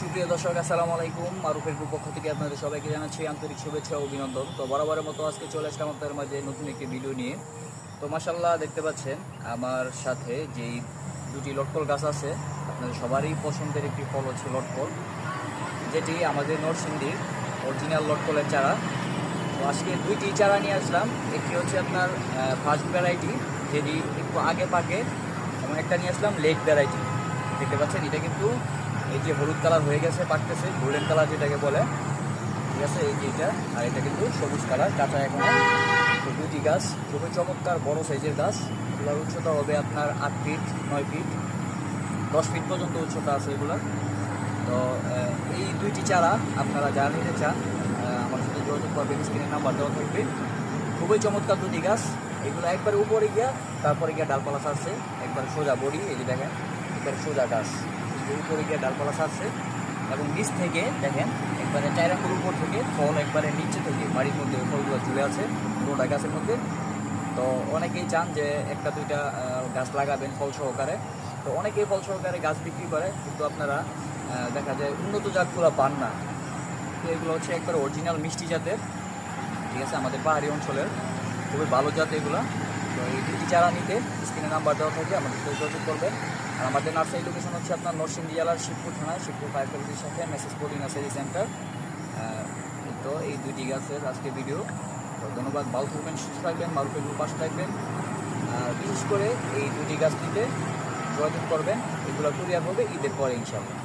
সুপ্রিয় দর্শক, আসসালামু আলাইকুম। মারুফের গ্রুপ পক্ষ থেকে আপনাদের সবাইকে জানাচ্ছি আন্তরিক শুভেচ্ছা ও অভিনন্দন। তো বরাবরের মতো আজকে চলে আসলাম আপনাদের মাঝে নতুন একটি ভিডিও নিয়ে। তো মাশাআল্লাহ, দেখতে পাচ্ছেন আমার সাথে যেই দুটি লটকল গাছ আছে, আপনাদের সবারই পছন্দের একটি ফল হচ্ছে লটকল, যেটি আমাদের নরসিংদীর অরিজিনাল লটকলের চারা। তো আজকে দুইটি চারা নিয়ে আসলাম। একটি হচ্ছে আপনার ফার্স্ট ভ্যারাইটি, যেটি একটু আগে পাকে, এবং একটা নিয়ে আসলাম লেট ভ্যারাইটি। দেখতে পাচ্ছেন, এটা কিন্তু এই যে হলুদ কালার হয়ে গেছে, পাকতেছে, গোল্ডেন কালার যেটাকে বলে, ঠিক আছে। এই যে এটা, আর এটা কিন্তু সবুজ কালার, কাঁচা এখনো। তো দুটি গাছ খুবই চমৎকার বড় সাইজের গাছ। এগুলোর উচ্চতা হবে আপনার 8 ফিট, 9 ফিট, 10 ফিট পর্যন্ত উচ্চতা আছে এগুলো। তো এই দুইটি চারা আপনারা যারা নিতে চান আমার সাথে যোগাযোগ করবেন, স্ক্রিনের নাম্বার দেওয়া থাকবে। খুবই চমৎকার দুটি গাছ। এগুলো একবারে উপরে গিয়া, তারপরে গিয়া ডালপালা ছাড়ছে, একবার সোজা বড়ি, এই যে দেখেন একবার সোজা গাছ, উপরে গিয়ে ডালপালা ছাড়ছে, এবং নিচ থেকে দেখেন একবারে 4 আঙ্গুল উপর থেকে ফল একবারে নিচে থেকে বাড়ির মধ্যে ফলগুলো ঝুলে আছে পুরোটা গাছের মধ্যে। তো অনেকেই চান যে একটা দুইটা গাছ লাগাবেন ফল সহকারে। তো অনেকেই ফল সহকারে গাছ বিক্রি করে, কিন্তু আপনারা দেখা যায় উন্নত জাতগুলো পান না। তো এগুলো হচ্ছে একবার অরিজিনাল মিষ্টি জাতের, ঠিক আছে, আমাদের পাহাড়ি অঞ্চলের খুবই ভালো জাত এগুলো। তো এই দুটি চারা নিতে স্ক্রিনে নাম্বার দেওয়া থাকে, আমাদের সাথে যোগাযোগ করবেন। আর আমাদের নার্সারি লোকেশন হচ্ছে আপনার নরসিংদী জেলার শিবপুর থানায়, শিবপুর ফায়ার সার্ভিসের সাথে মেসেজ পোলি নার্সারি সেন্টার। তো এই দুইটি গাছের আজকে ভিডিও। তো ধন্যবাদ, ভালো থাকবেন, সুস্থ থাকবেন, মারুফের গ্রুপ পাশে থাকবেন। আর বিশেষ করে এই দুটি গাছ নিতে যোগাযোগ করবেন, এগুলো কুরিয়ার হবে ঈদের পরে ইনশাআল্লাহ।